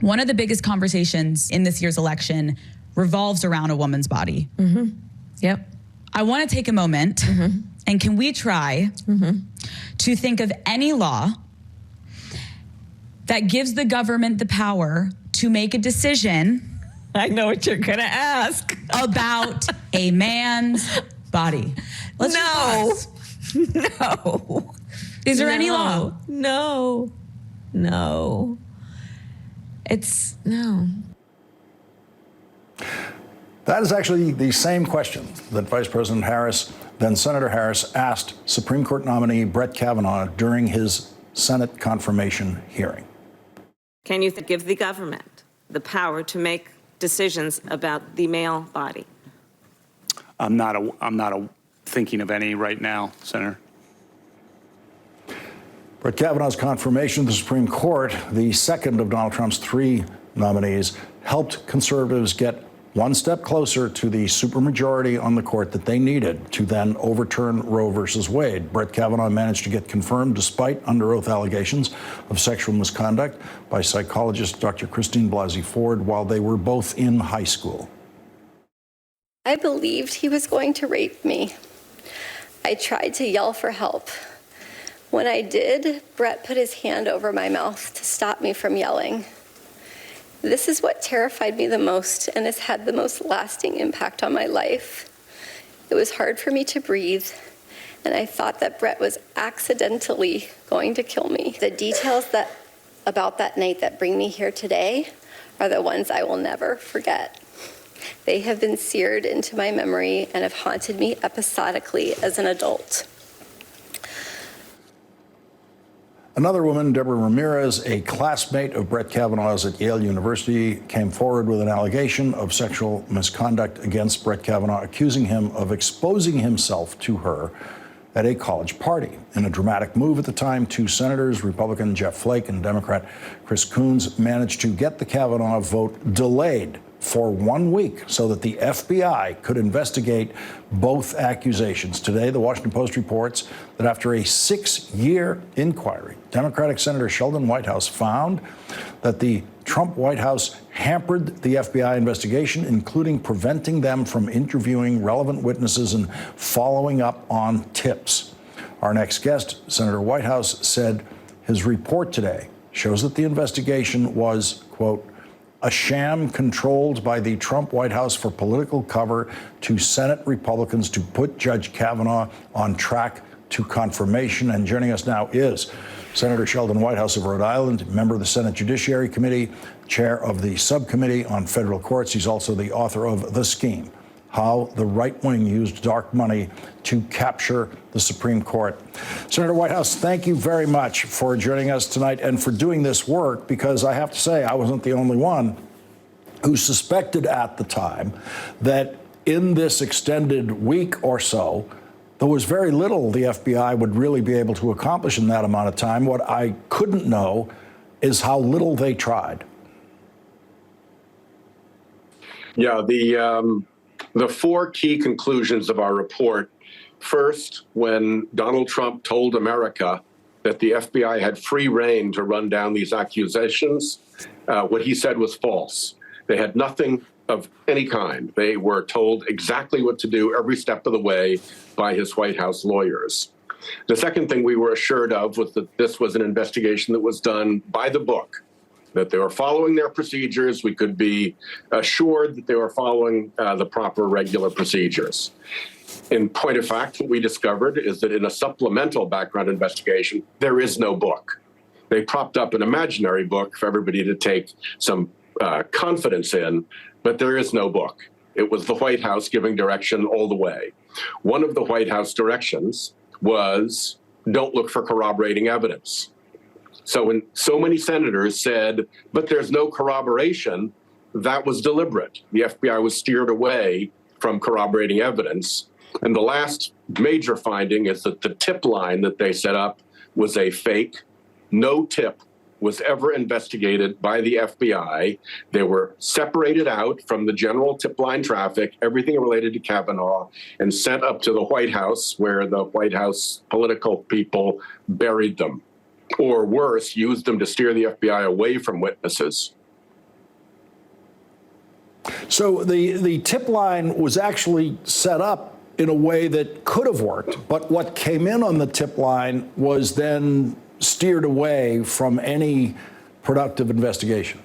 One of the biggest conversations in this year's election revolves around a woman's body. Mm-hmm. Yep. I want to take a moment, and can we try to think of any law that gives the government the power to make a decision. I know what you're going to ask. About a man's body. Let's No. Is there any law? No. It's no. That is actually the same question that Vice President Harris, then Senator Harris, asked Supreme Court nominee Brett Kavanaugh during his Senate confirmation hearing. Can you give the government the power to make decisions about the male body? I'm not thinking of any right now, Senator. Brett Kavanaugh's confirmation of the Supreme Court, the second of Donald Trump's three nominees, helped conservatives get one step closer to the supermajority on the court that they needed to then overturn Roe versus Wade. Brett Kavanaugh managed to get confirmed despite under oath allegations of sexual misconduct by psychologist Dr. Christine Blasey Ford while they were both in high school. I believed he was going to rape me. I tried to yell for help. When I did, Brett put his hand over my mouth to stop me from yelling. This is what terrified me the most and has had the most lasting impact on my life. It was hard for me to breathe, and I thought that Brett was accidentally going to kill me. The details about that night that bring me here today are the ones I will never forget. They have been seared into my memory and have haunted me episodically as an adult. Another woman, Deborah Ramirez, a classmate of Brett Kavanaugh's at Yale University, came forward with an allegation of sexual misconduct against Brett Kavanaugh, accusing him of exposing himself to her at a college party. In a dramatic move at the time, two senators, Republican Jeff Flake and Democrat Chris Coons, managed to get the Kavanaugh vote delayed for 1 week so that the FBI could investigate both accusations. Today, the Washington Post reports that after a 6-year inquiry, Democratic Senator Sheldon Whitehouse found that the Trump White House hampered the FBI investigation, including preventing them from interviewing relevant witnesses and following up on tips. Our next guest, Senator Whitehouse, said his report today shows that the investigation was, quote, a sham controlled by the Trump White House for political cover to Senate Republicans to put Judge Kavanaugh on track to confirmation. And joining us now is Senator Sheldon Whitehouse of Rhode Island, member of the Senate Judiciary Committee, chair of the Subcommittee on Federal Courts. He's also the author of The Scheme: How the Right Wing Used Dark Money to Capture the Supreme Court. Senator Whitehouse, thank you very much for joining us tonight and for doing this work, because I have to say I wasn't the only one who suspected at the time that in this extended week or so, there was very little the FBI would really be able to accomplish in that amount of time. What I couldn't know is how little they tried. Yeah, the four key conclusions of our report. First, when Donald Trump told America that the FBI had free rein to run down these accusations, what he said was false. They had nothing of any kind. They were told exactly what to do every step of the way by his White House lawyers. The second thing we were assured of was that this was an investigation that was done by the book, that they were following their procedures. We could be assured that they were following the proper regular procedures. In point of fact, what we discovered is that in a supplemental background investigation, there is no book. They propped up an imaginary book for everybody to take some confidence in, but there is no book. It was the White House giving direction all the way. One of the White House directions was, don't look for corroborating evidence. So when so many senators said, but there's no corroboration, that was deliberate. The FBI was steered away from corroborating evidence. And the last major finding is that the tip line that they set up was a fake. No tip was ever investigated by the FBI. They were separated out from the general tip line traffic, everything related to Kavanaugh, and sent up to the White House, where the White House political people buried them. Or worse, used them to steer the FBI away from witnesses. So the tip line was actually set up in a way that could have worked, but what came in on the tip line was then steered away from any productive investigation.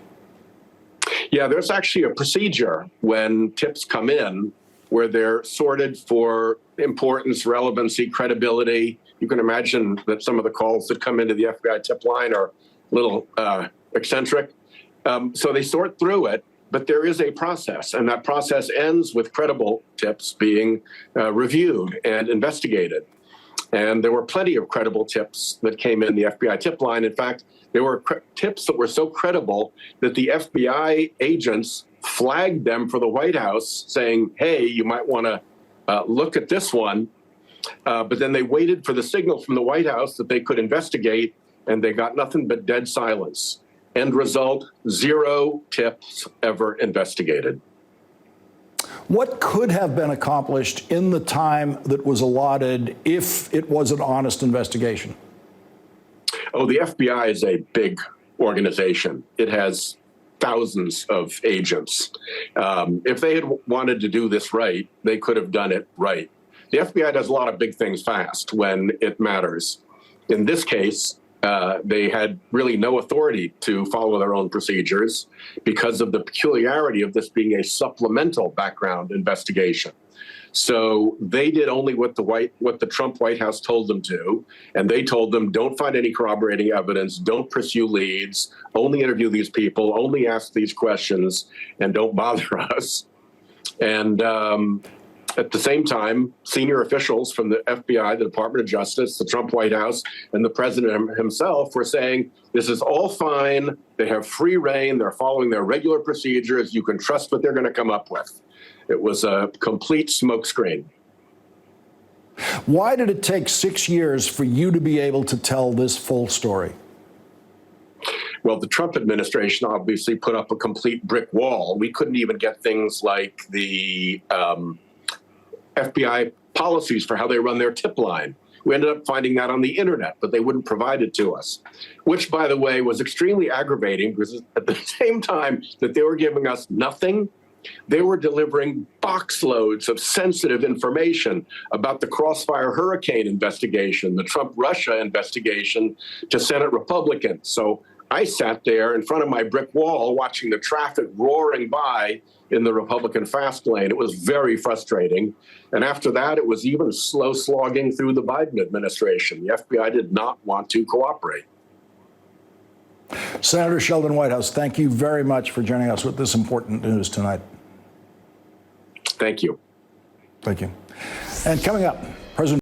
Yeah, there's actually a procedure when tips come in where they're sorted for importance, relevancy, credibility. You can imagine that some of the calls that come into the FBI tip line are a little eccentric. So they sort through it, but there is a process, and that process ends with credible tips being reviewed and investigated. And there were plenty of credible tips that came in the FBI tip line. In fact, there were tips that were so credible that the FBI agents flagged them for the White House, saying, hey, you might want to look at this one. But then they waited for the signal from the White House that they could investigate, and they got nothing but dead silence. End result, 0 tips ever investigated. What could have been accomplished in the time that was allotted if it was an honest investigation? Oh, the FBI is a big organization. It has thousands of agents. If they had wanted to do this right, they could have done it right. The FBI does a lot of big things fast when it matters. In this case, they had really no authority to follow their own procedures because of the peculiarity of this being a supplemental background investigation. So they did only what the Trump White House told them to, and they told them, don't find any corroborating evidence, don't pursue leads, only interview these people, only ask these questions, and don't bother us. And at the same time, senior officials from the FBI, the Department of Justice, the Trump White House, and the president himself were saying, this is all fine. They have free rein. They're following their regular procedures. You can trust what they're going to come up with. It was a complete smokescreen. Why did it take 6 years for you to be able to tell this full story? Well, the Trump administration obviously put up a complete brick wall. We couldn't even get things like the FBI policies for how they run their tip line. We ended up finding that on the internet, but they wouldn't provide it to us, which, by the way, was extremely aggravating because at the same time that they were giving us nothing, they were delivering box loads of sensitive information about the Crossfire Hurricane investigation, the Trump-Russia investigation to Senate Republicans. So I sat there in front of my brick wall watching the traffic roaring by in the Republican fast lane. It was very frustrating. And after that, it was even slow slogging through the Biden administration. The FBI did not want to cooperate. Senator Sheldon Whitehouse, thank you very much for joining us with this important news tonight. Thank you. Thank you. And coming up, President